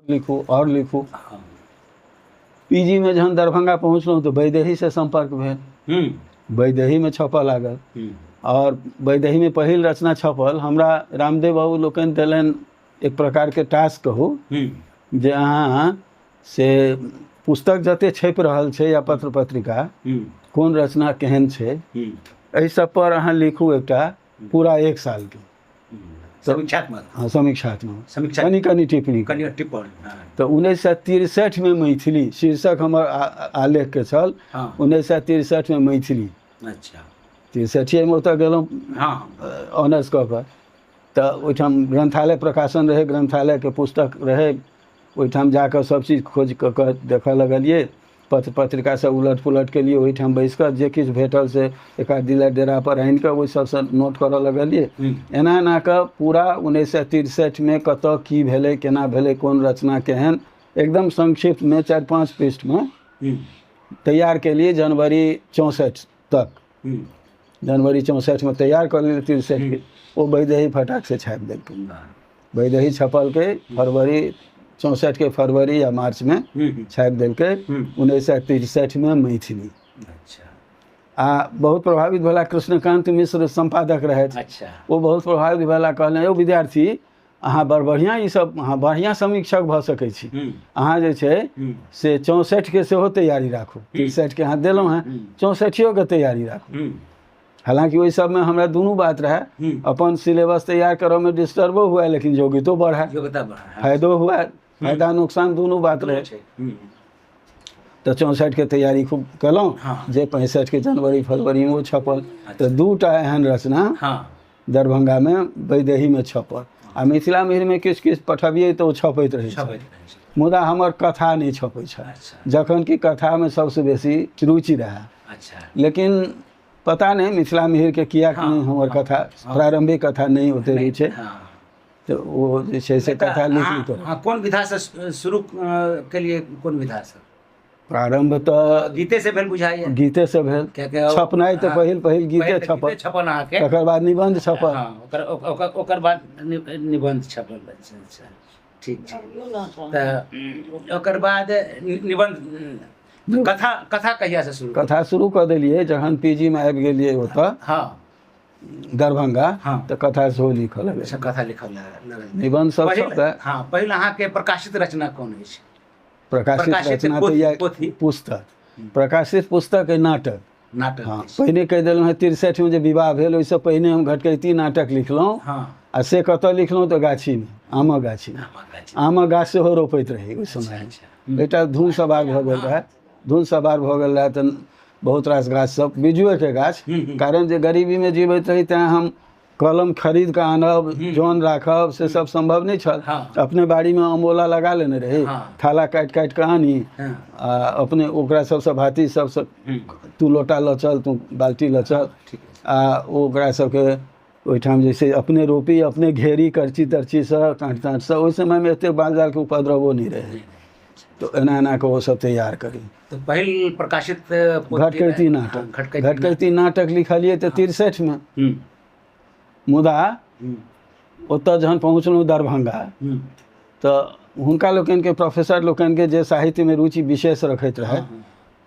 लिखू और लिखू। हाँ। पीजी में जहन दरभंगा पहुँचलहुँ तो वैदेही से संपर्क भेल, वैदेही में छपऽ लागल और वैदेही में पहिल रचना छपल। हमरा रामदेव बाबू लोकनि देलनि एक प्रकार के टास्क कहू जे अहाँ से पुस्तक जते छपि रहल छै या पत्र पत्रिका कोन रचना केहन छै एहि सब पर अहाँ लिखू एकटा पूरा 1 साल के समीक्षात्मक। हाँ, समीक्षात्मक समीक्षा कनी कनी टिप्पणी तो 1963 में मैथिली शीर्षक हमर आलेख के छल। 1963 में मैथिली। अच्छा। 63 में ओतऽ गेलहुँ ऑनर्स कऽ कऽ तऽ ओहिठाम ग्रंथालय प्रकाशन रहे, ग्रंथालय के पुस्तक रहे, ओहिठाम जाकर सब चीज खोज कऽ कऽ देखऽ लगलिए, पत्र पत्रिका सब उलट पुलट के लिए ओहिठाम बैस कऽ जे किछु भेटल से एक आध दिला डेरा पर आनि कऽ ओहि सबसँ नोट करऽ लगलिए। एना एना कऽ पूरा 1963 में कतऽ की भेलै, केना भेलै, कोन रचना केहन, एकदम संक्षिप्त में 4-5 पृष्ठ में तैयार के लिए जनवरी 64 तक, जनवरी 64 में तैयार कर लिए 63 के। वो वैदेही फटाक से छापि देलकै। वैदेही छपल के फरवरी 64 के फरवरी या मार्च में छापि देलकै 1963 में मैथिली। आ बहुत प्रभावित भेला। कृष्णकांत मिश्र संपादक रहे। वो बहुत प्रभावित भेला, कहले यौ विद्यार्थी अहाँ बड़ बढ़िया ई सब, अहाँ बढ़िया समीक्षक भऽ सकै छी, अहाँ जे छै से 64 के सेहो तैयारी राखू। 63 के अहाँ देलहुँ हैं, 64 के तैयारी राखू। हालांकि ओहि सब में हमरा दुनू बात रहे, अपन सिलेबस तैयार करऽ में डिस्टर्बो हुआ लेकिन योग्यतो बढ़ा, फायदो हुआ, फायदा नुकसान दुनू बात रहे। तो 64 के तैयारी खूब कलहुँ जे 65 के जनवरी फरवरी में वो छपल। तो 2टा एहन रचना दरभंगा में वैदेही में छपल। आ मिथिला मिहिर में किछु किछु पठबियै तो छपैत रहे, मुदा हमर कथा नहीं छपै छै, जखन कि कथा में सबसे बेसी रुचि रहे। लेकिन पता नहीं मिथिला मिहिर के किया नहीं हमर कथा प्रारंभिक कथा नहीं होते रही छै, तो वो जे छै से कथा लिख ली। कौन विधा से शुरू के लिए, कौन विधा से प्रारंभ तो गीते से भेल बुझाइए। गीते से भेल, छपनाई तो पहिल गीते छपल, तकर बाद निबंध छपल, ओकर बाद निबंध छपल। ठीक छै। तऽ ओकर बाद निबंध कथा कहिया से शुरू? कथा शुरू कर दिलिए जखन पीजी में आबि गेलिए ओतऽ दरभंगा, तो कथा सेहो लिखल लगे। कथा लिखल निबंध सब छपल। पहिल अहाँ के प्रकाशित रचना कोन अछि? प्रकाशित रचना तो या पुस्तक, प्रकाशित पुस्तक है नाटक। हाँ, पहिने कह दिलहुँ 63 में जे विवाह भेल ओहिसँ पहिने हम घटकैती नाटक लिखलहुँ। आ से कतऽ लिखलहुँ तो गाछी में, आमक गाछी। आमक गाछ सेहो रोपैत रही ओहि समय। एकटा धूल सवार भऽ गेल रहे, धूल सवार भऽ गेल रहे तऽ बहुत रास गाछ सब, बिजुए के गाछ, कारण जे गरीबी में जीवैत रही तेँ हम कलम खरीद कऽ आनब, जौन राखब से सब संभव नहीं छल। अपने बाड़ी में अमोला लगा लेने रही, थाला काटि काटि कऽ आनी आ अपने ओकरा सबसँ भाती सबसँ तू लोटा लऽ चल, तू बाल्टी लऽ चल, आ ओकरा सबके ओहिठाम जैसे अपने रोपी, अपने घेरी करची तरचीसँ, काँट ताँटसँ। ओहि समय में एतेक बाल जाल के उपद्रवो नहीं रहे, तो एना एना के वो सब तैयार करी। तो पहिल प्रकाशित घटकैती नाटक, घटकैती नाटक लिखलिए तो 63 में। मुदा ओतऽ जहन पहुँचलहुँ दरभंगा तो हुनका लोकनि के, प्रोफेसर लोकनि के जे साहित्य में रुचि विशेष रखैत रहे,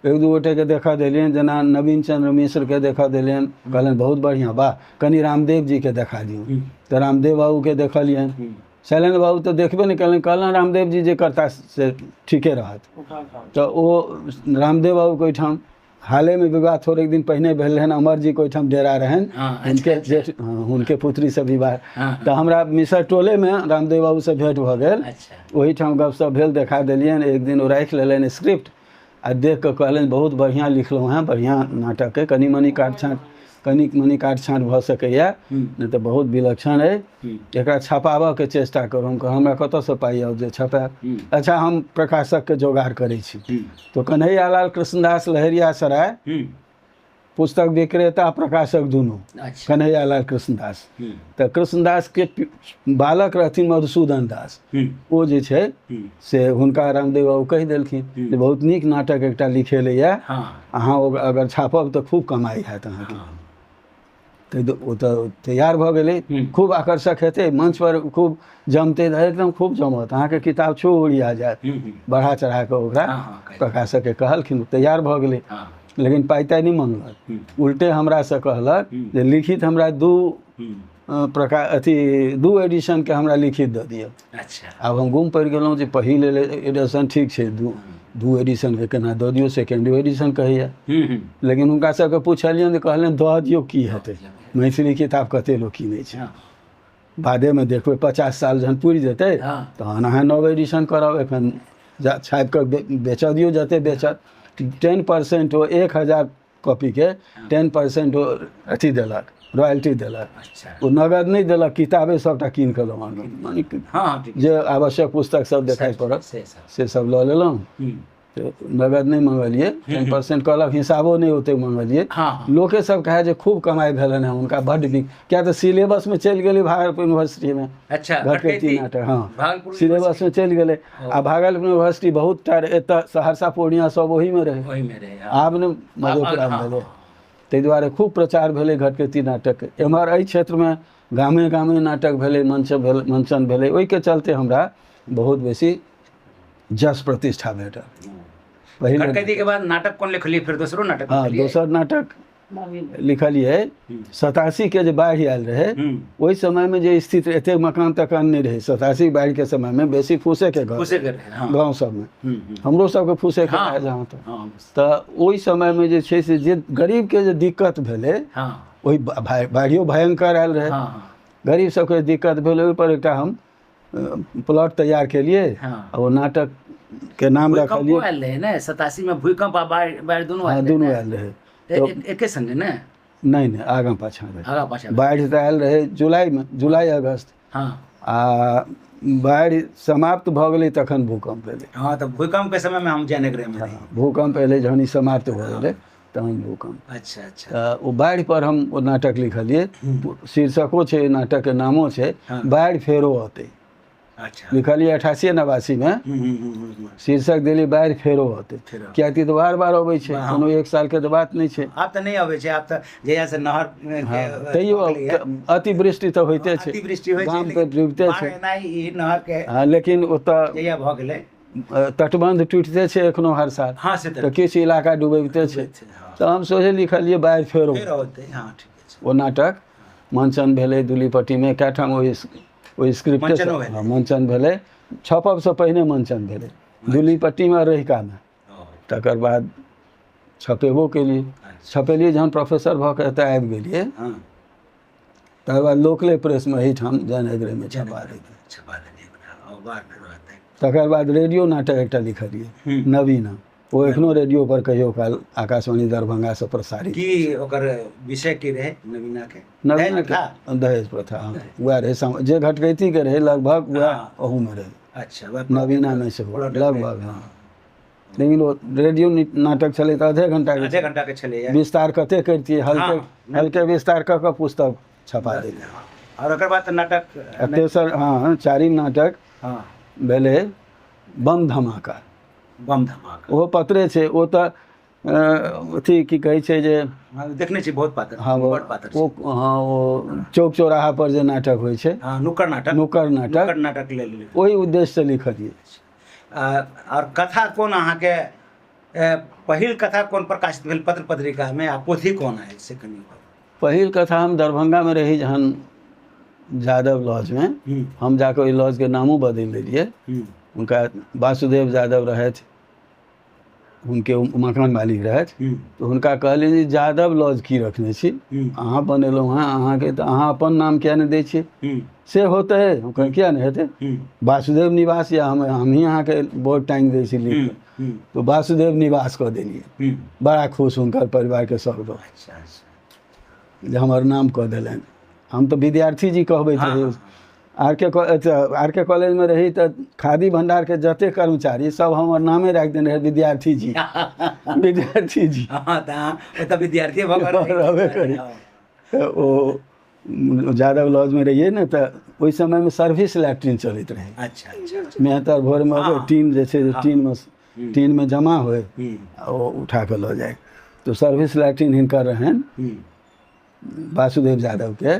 एक दू गोटे के देखा दिलियन, जना नवीन चंद्र मिश्र के देखा दिलियन, कहलन बहुत बढ़िया, वाह कनी रामदेव जी के देखा दियौ। तो रामदेव बाबू के देखलियन, शैलेंद्र बाबू तो देखबे नहीं कलन, कहलन रामदेव जी जे करता से ठीके रहत। तो वो रामदेव बाबू के ओहिठाम हाले में विवाह थोड़े दिन पहिने भेल रहन, अमर जी के ओहिठाम डेरा रहन, उनके जेठ हुनके पुत्री से विवाह। तो हमरा मिसर टोले में रामदेव बाबू से भेंट भऽ गेल, ओहिठाम गपशप भेल, देखा दिलियन। एक दिन वो राखि लेलनि स्क्रिप्ट आ देख कऽ कहलनि बहुत बढ़िया लिखलहुँ हैं, बढ़िया नाटक है, कनी मनी काट छाँट भऽ सकैए, नहीं तो बहुत विलक्षण है, एकरा छपाबऽ के चेष्टा करू। हम हमरा कतऽसँ पाइ आउ जे छपायब? अच्छा हम प्रकाशक के जोगाड़ करै छी। तो कन्हैया लाल कृष्णदास लहेरिया सराय पुस्तक विक्रेता प्रकाशक दुनू, कन्हैया लाल कृष्णदास। तो कृष्णदास के बालक रहथिन मधुसूदन दास, वो जे छै से हुनका रामदेव बाबू कहि देलखिन जे बहुत नीक नाटक एकटा लिखेले यऽ, अहाँ अगर छापब तो खूब कमाई हैत अहाँके। तो ओ तो तैयार भऽ गेलै, खूब आकर्षक हेतै, मंच पर खूब जमते रहे, एकदम खूब जमत, अहाँके किताब छो उड़िया जायत, बढ़ा चढ़ा कऽ ओकरा प्रकाशक के कहलखिन, तैयार भऽ गेलै। लेकिन पाइ ताइ नहीं मंगलक, उल्टे हमरा से कहलक जे लिखित हमरा प्रकार अथी 2 एडिशन के हमरा लिखित दऽ दिअ। अच्छा, आब हम गुम पड़ि गेलहुँ जे पहिल एडिशन ठीक छै, 2 एडिशन के केना दऽ दियौ, सेकेंड एडिशन कहैया। लेकिन हुनका सबके पूछलियनि तऽ कहलनि दऽ दियौ, की हेतै, मैथिली किताब कते लोग कीनै छै, बादेमे देखबै 50 साल जहन पुरि जेतै तहन अहाँ 9 एडिशन करब, एखन छापि कऽ बेचऽ दियौ, जते बेचत 10% ओ 1000 कॉपी के 10% ओ अथी देलक, रॉयल्टी देलक। ओ नगद नहीं देलक, किताबे सबटा कीन कऽ लऽ आनलहुँ, जे आवश्यक पुस्तक सब देखाइ पड़त से सब लऽ लेलहुँ, तो नगद नहीं मंगलिए, 10% कहलक, हिसाबो नहीं ओते मंगलिए। लोके सब कहे जे खूब कमाई भेलन है हुनका, बड्ड नीक, क्या तो सिलेबस में चलि गेलै भागलपुर यूनिवर्सिटी में। अच्छा, घटकैती नाटक, हाँ सिलेबस में चलि गेलै, आ भागलपुर यूनिवर्सिटी बहुत टा एतऽ सहरसा पूर्णिया सब ओही में रहे, आब ने मधेपुरा में भेलै, ताहि दुआरे खूब प्रचार भेलै घटकैती नाटक। एम्हर एहि क्षेत्र में गामे गामे नाटक भेलै, मंचन भेलै, ओहिके चलते हमरा बहुत बेसी जस प्रतिष्ठा भेटल। घटकैती के बाद नाटक कौन लिखलिए, फिर दूसरो नाटक? हाँ, दोसर नाटक लिखलिए 87 के जे बाढ़ि आयल रहे, ओहि समय में जे स्थिति, एते मकान तकान नहीं रहे 87 बाढ़ि के समय में, बेसी फूसे के घर गाँव सब में, हमरो सबके फूसे के रहे जहाँ तक, तऽ ओहि समय में जे छै से जे गरीब के जे दिक्कत भेलै, ओहि बाढ़ियो भयंकर आयल रहे, गरीब सबके दिक्कत भेलै, ओहि पर एकटा हम प्लॉट तैयार केलिए, और वो नाटक के नाम रखलिए। 87 में भूकंप आ बाढ़ि दोनों आयल रहे, तो एके संगे ने? नहीं आगाँ पाछाँ रहे, बाढ़ि तऽ आयल रहे जुलाई अगस्त, आ बाढ़ि समाप्त भऽ गेलै तखन भूकंप एलै। हाँ, तो भूकंप के समय में हम जयनगर में रही। भूकंप एलै जहन ई समाप्त भऽ गेलै तहन भूकंप। अच्छा, ओ बाढ़ि पर हम ओ नाटक लिखलिए, शीर्षको छै, नाटक के नामो छै बाढ़ि फेरो अतै। अच्छा, लिखलिए 88-89 में, शीर्षक दिली बाढ़ि फेरो अतै, कियाकि तो बार बार अबै छै, कोनो एक साल के तो बात नहीं छै। आब तऽ नहीं अबै छै, आब तऽ जहिया से नहर तैयो अतिवृष्टि तऽ होइते छै, अतिवृष्टि होइ छै, गाम पे डूबते छै, ई नहर के, हाँ, लेकिन ओतऽ जहिया भऽ गेलै तटबंध टूटते छै एखनो हर साल, हाँ से तऽ किछु इलाका डूबैते छै, तऽ हम सोचे लिखलिए बाढ़ि फेरो अतै। हाँ, ठीक छै। ओ नाटक मंचन भेलै दुलीपट्टी में, कए ठाम ओहि स्क्रिप्ट मंचन भेलै, छपब से पहिने मंचन भेलै दुलीपट्टी में, रहिका में, तकर बाद छपेबो केलिए, छपेलिए जहन प्रोफेसर भऽ कऽ एतऽ आबि गेलिए, तकर बाद लोकले प्रेस में एहिठाम जयनगरे में छपा देलिए। तकर बाद रेडियो नाटक एकटा लिखलिए नवीना, वो एखनो रेडियो पर कहियो काल आकाशवाणी दरभंगा से प्रसारित। की ओकर विषय की रहे नवीना के? दहेज प्रथा, वह रहे जे घटकैती के रहे, लगभग वह ओहू में रहे। अच्छा, नवीना में से लगभग, हाँ। लेकिन वो रेडियो नाटक चले तो आधे घंटा के चले, विस्तार कते करतिए, हल्के विस्तार कऽ कऽ पुस्तक छपा देलिए। और ओकर बाद नाटक तेसर, हाँ, चारिम नाटक भेलै बम धमाका। ओहो पत्रे छै, ओ तऽ अथी की कहै छै जे देखने छी, बहुत पातर, हाँ, वो चौक चौराहा पर जे नाटक होइ छै, नुक्कड़ नाटक ले ओही उद्देश्य से लिखलिए। और कथा कोन अहाँके पहिल कथा कोन प्रकाशित भेल पत्र पत्रिका में, आ पोथी कोन आयल से कनी? पहिल कथा हम दरभंगा में रही जहन यादव लॉज में, हम जाकर ओहि लॉज के नामो बदलि देलिए, उनका वासुदेव यादव रहथि, उनके मकान मालिक रहथि, तो हुनका कहलिए जे यादव लॉज की रखने छी, अहाँ बनेलहुँ हैं, अहाँके तऽ अहाँ अपन नाम किया नहीं दै छियै, से होतै? हम कहलिए किया नहीं हेतै, वासुदेव निवास या हम ही अहाँके बोर्ड टाँगि दै छी लिख कऽ, तो वासुदेव निवास कऽ देलिए। बड़ा खुश हुनकर परिवार के सब लोग जे हमर नाम कऽ देलनि। हम तो विद्यार्थी जी कहबैत रही, आर के कॉलेज में रही तो खादी भंडार के जते कर्मचारी सब हमर नामे राखि देने रहे विद्यार्थी जी। विद्यार्थी जी, विद्यार्थी रहबे करी। ओ यादव लॉज में रहिए ना, तो ओहि समय में सर्विस लैट्रिन चलते रहे। अच्छा, मेहतर भोर में टीन जैसे टीन में जमा हुए, वो उठा के लो जाए, तो सर्विस लैट्रिन हिनकर रहन वासुदेव यादव के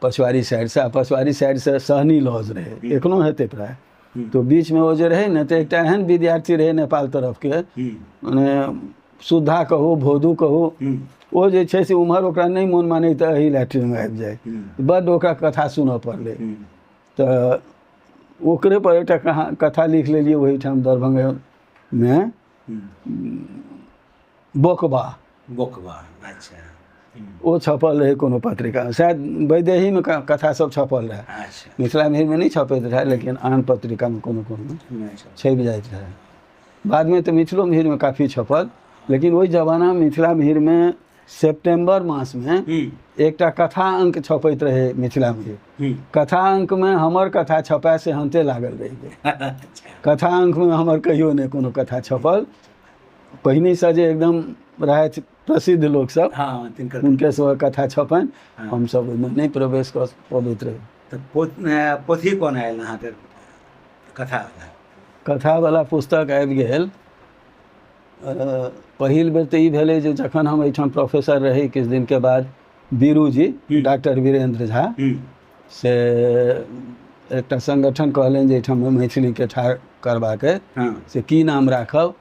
पछवाड़ी साइड से, आ पछवाड़ी साइड से सहनी लॉज रहे, एखनो हेतै प्राय। तो बीच में वो जे रहे ने, तो एक एहन विद्यार्थी रहे नेपाल तरफ के, मने सुधा कहू भोदू कहू, वो जे छै से उम्हर ओकरा नहीं मोन मानै तऽ एही लैट्रिन में आबि जाए, बड्ड ओकरा कथा सुनऽ पड़लै। तऽ ओकरे पर एकटा कथा लिख लेलिए वहीठाम दरभंगा में, बोकबा। अच्छा। वो छपल रहे कोनो पत्रिका में, शायद वैदेही में कथा सब छपल रहे। अच्छा। मिथिला में नहीं छपैत रहे, लेकिन आन पत्रिका में कोनो छपि जाइत रहे। बाद में तो मिथिलो मिहिर में काफ़ी छपल, लेकिन वही जमाना मिथिला मिहिर में सितंबर मास में एकटा कथा अंक छपैत रहे मिथिला मिहिर। कथा अंक में हमर कथा छपा से हंते लागल रही। कथा अंक में हमर कहियो नहीं कोनो कथा छपल। पहिने से जे एकदम रहे प्रसिद्ध लोग सब, उनके सब कथा छपन, हम सब ओहिमे नहीं प्रवेश कर पबैत रहे। तो पोथी कौन आयल अहाँ के कथा वाला पुस्तक आबि गेल। पहिल बेर तऽ ई भेलै जे जखन हम एहिठाम प्रोफेसर रही किछु दिन के बाद, बीरू जी, डॉक्टर वीरेंद्र झा से एकटा संगठन कहलनि जे एहिठाम मैथिली के ठाढ़ करबाके, से की नाम राखब।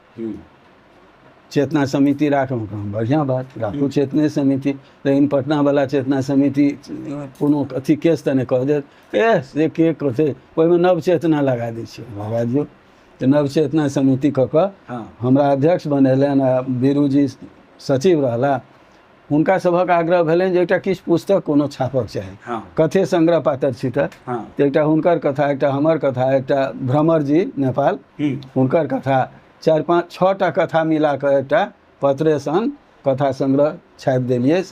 चेतना समिति राखब, बढ़िया बात, राखू चेतने समिति। लेकिन पटना वाला चेतना समिति कोनो अथी केस तऽ नहि कह देत, से के कहते, ओहिमे नव चेतना लगा दै छियै, लगा दियौ। तऽ नव चेतना समिति कऽ कऽ हमरा अध्यक्ष बनेलनि, आ बीरू जी सचिव रहला। हुनका सभक आग्रह भेलनि जे एकटा किछु पुस्तक कोनो छापक चाही, कथे संग्रह पातर छितर। तऽ एकटा हुनकर कथा, एकटा हमर कथा, एकटा भ्रमर जी नेपाल हुनकर कथा, 4-5-6टा कथा मिला कऽ एकटा पत्रे सन कथा संग्रह छापि देलिए,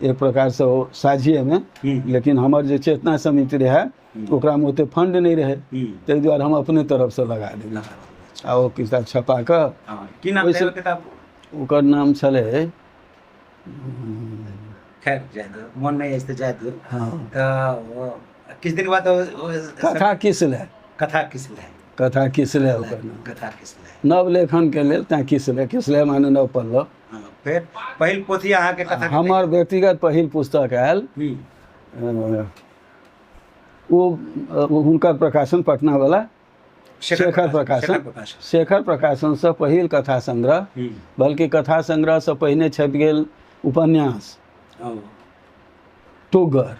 एक प्रकार से ओ साझिए में। लेकिन हमर जे चेतना समिति रहे ओकरा में ओते फंड नहीं रहे, ताहि दुआरे हम अपने तरफ से लगा देलिए, आ ओ किताब छपा कऽ। ओकर नाम छलै, खैर मन नहीं है जाए दो। किस दिन बाद कथा किसले ओकर नाम, नव लेखन के लेल तैं किसले माने नव पल्लव। फिर पहिल पोथी अहाँ के कथा हमर व्यक्तिगत पहिल पुस्तक आयल, वो हुनकर प्रकाशन पटना वाला शेखर प्रकाशन से पहिल कथा संग्रह, बल्कि कथा संग्रह से पहिने छपि गेल उपन्यास टुगर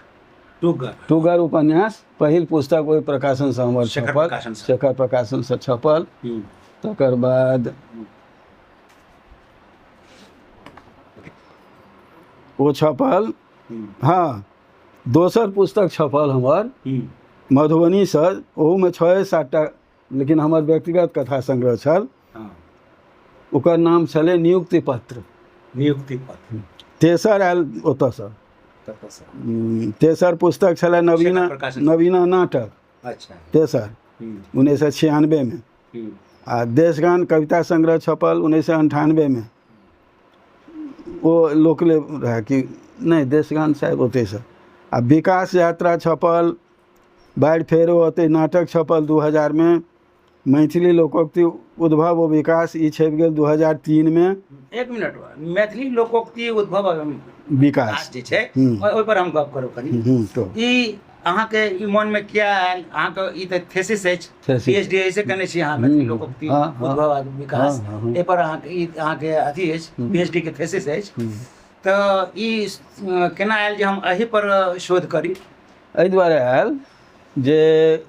उपन्यास, पहिल पुस्तक ओहि प्रकाशन से हमर छपल, शेखर प्रकाशन से छपल। तकर बाद वो छपल, हाँ, दोसर पुस्तक छपल हमर मधुबनी से, ओहू में 6-7टा, लेकिन हमर व्यक्तिगत कथा संग्रह छल। ओकर नाम छलै नियुक्ति पत्र। तेसर आयल ओतऽसँ, तेसर पुस्तक छलै नवीना नाटक। अच्छा। तेसर 1996 में, आ देशगान कविता संग्रह छपल 1998 में। वो लोकले रहे कि नहीं, देशगान शायद ओते से। आ विकास यात्रा छपल, बाढ़ि फेरो ओते नाटक छपल 2000 में। मैथिली लोकोक्ति उद्भव व विकास ई छपि गेल 2003 में। एक मिनट, मैथिली लोकोक्ति उद्भव विकास जे छै ओहि पर हम गप करू कनी। तो ई अहाँ के ई मन में क्या आयल? अहाँ के ई त थीसिस अछि, पीएचडी ऐसे करने छी अहाँ, मैथिली लोकोक्ति उद्भव आ विकास, ए पर अहाँ के अथी अछि, पीएचडी के थीसिस अछि। तऽ ई केना आयल जे हम एहि पर शोध करी? एहि दुआरे आयल जे